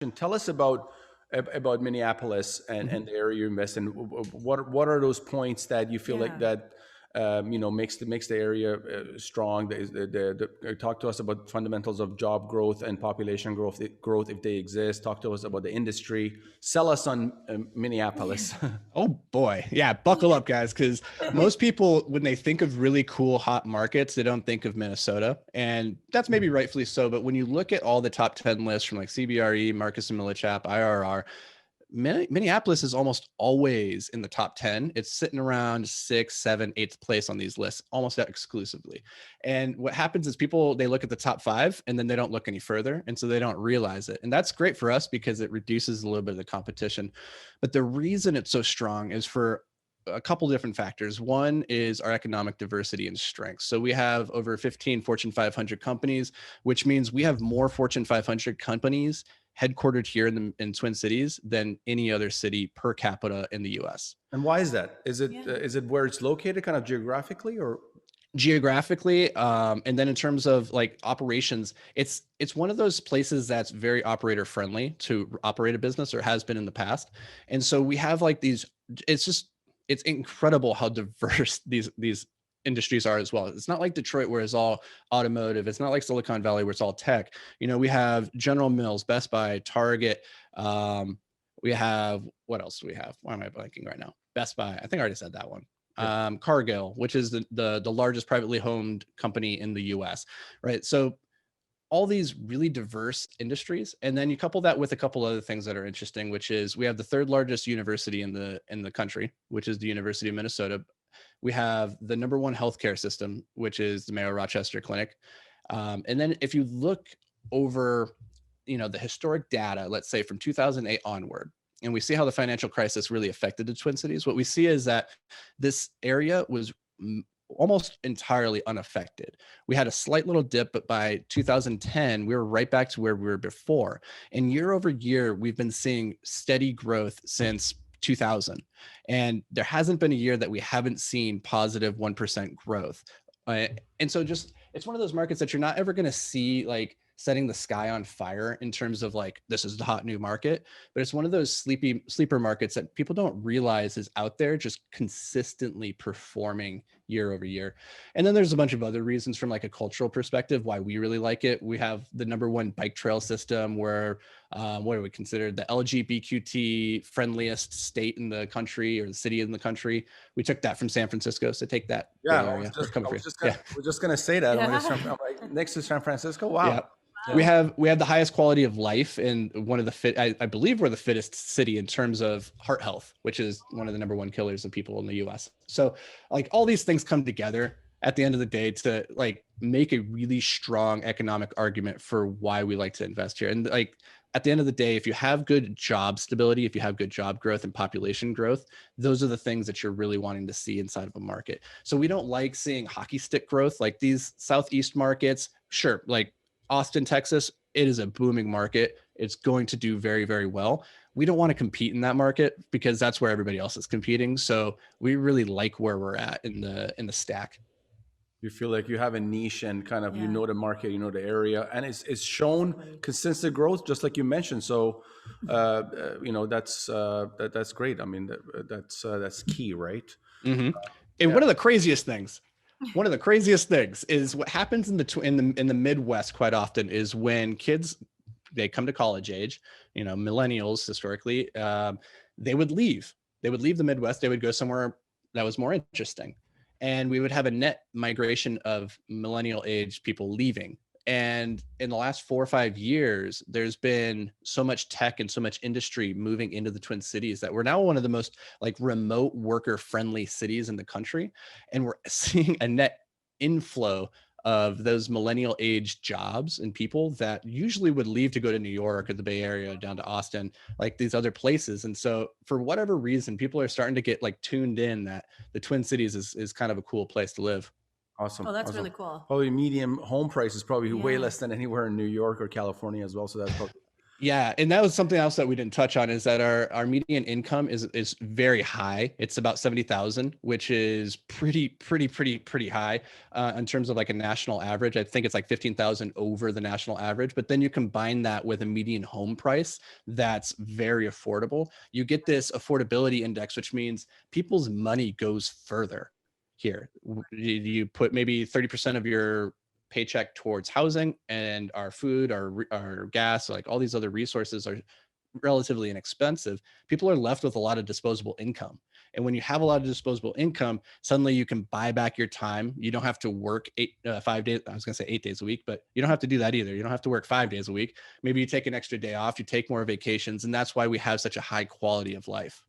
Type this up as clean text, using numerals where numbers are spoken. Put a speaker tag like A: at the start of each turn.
A: And tell us about Minneapolis and the area you invest in. What are those points that you feel like
B: Yeah.
A: that makes the area strong? Talk to us about fundamentals of job growth and population growth if they exist. Talk to us about the industry. Sell us on Minneapolis.
C: Oh boy. Yeah. Buckle up, guys. Because most people, when they think of really cool, hot markets, they don't think of Minnesota. And that's maybe rightfully so. But when you look at all the top 10 lists from like CBRE, Marcus and 𝗖𝗽, IRR, Minneapolis is almost always in the top 10. It's sitting around 6th, 7th, 8th place on these lists, almost exclusively. And what happens is people, they look at the top 5 and then they don't look any further. And so they don't realize it. And that's great for us because it reduces a little bit of the competition. But the reason it's so strong is for a couple different factors. One is our economic diversity and strength. So we have over 15 Fortune 500 companies, which means we have more Fortune 500 companies headquartered here in Twin Cities than any other city per capita in the US.
A: And why is that? Is it where it's located kind of geographically or?
C: Geographically, and then in terms of like operations, it's one of those places that's very operator friendly to operate a business, or has been in the past. And so we have like these, it's incredible how diverse these industries are as well. It's not like Detroit where it's all automotive. It's not like Silicon Valley where it's all tech. We have General Mills, Best Buy, Target. We have, what else do we have? Why am I blanking right now? Best Buy. I think I already said that one. Cargill, which is the largest privately owned company in the US, right? So all these really diverse industries. And then you couple that with a couple other things that are interesting, which is we have the 3rd largest university in the country, which is the University of Minnesota. We have the #1 healthcare system, which is the Mayo Rochester Clinic. And then if you look over, the historic data, let's say from 2008 onward, and we see how the financial crisis really affected the Twin Cities, what we see is that this area was almost entirely unaffected. We had a slight little dip, but by 2010, we were right back to where we were before. And year over year, we've been seeing steady growth since 2000. And there hasn't been a year that we haven't seen positive 1% growth. And so it's one of those markets that you're not ever going to see like setting the sky on fire in terms of like, this is the hot new market, but it's one of those sleeper markets that people don't realize is out there just consistently performing year over year. And then there's a bunch of other reasons from like a cultural perspective why we really like it. We have the #1 bike trail system where what are we considered the LGBTQ friendliest state in the country, or the city in the country. We took that from San Francisco, so take that.
A: Yeah, I was just gonna say that.
B: Yeah.
A: Next to San Francisco. Wow.
C: Yeah. We have the highest quality of life, and one of the I believe we're the fittest city in terms of heart health, which is one of the #1 killers of people in the US. So like all these things come together at the end of the day to like make a really strong economic argument for why we like to invest here. And like at the end of the day, if you have good job stability, if you have good job growth and population growth, those are the things that you're really wanting to see inside of a market. So we don't like seeing hockey stick growth like these Southeast markets. Sure, like Austin, Texas, it is a booming market. It's going to do very, very well. We don't want to compete in that market because that's where everybody else is competing. So we really like where we're at in the stack.
A: You feel like you have a niche and kind of, the market, the area, and it's shown consistent growth, just like you mentioned. So, that's great. I mean, that's key, right?
C: Mm-hmm. And one of the craziest things is what happens in the Midwest quite often is when kids, they come to college age, millennials historically, they would leave the Midwest. They would go somewhere that was more interesting. And we would have a net migration of millennial age people leaving. And in the last 4 or 5 years, there's been so much tech and so much industry moving into the Twin Cities that we're now one of the most like remote worker friendly cities in the country. And we're seeing a net inflow of those millennial age jobs and people that usually would leave to go to New York or the Bay Area, down to Austin, like these other places. And so for whatever reason, people are starting to get like tuned in that the Twin Cities is kind of a cool place to live.
A: Awesome.
B: Oh, that's really cool.
A: Probably medium home price is probably way less than anywhere in New York or California as well. So that's probably
C: Yeah, and that was something else that we didn't touch on, is that our median income is very high. It's about 70,000, which is pretty high in terms of like a national average. I think it's like 15,000 over the national average. But then you combine that with a median home price that's very affordable. You get this affordability index, which means people's money goes further here. You put maybe 30% of your paycheck towards housing, and our food, our gas, like all these other resources are relatively inexpensive. People are left with a lot of disposable income. And when you have a lot of disposable income, suddenly you can buy back your time. You don't have to work 5 days. I was going to say 8 days a week, but you don't have to do that either. You don't have to work 5 days a week. Maybe you take an extra day off, you take more vacations. And that's why we have such a high quality of life.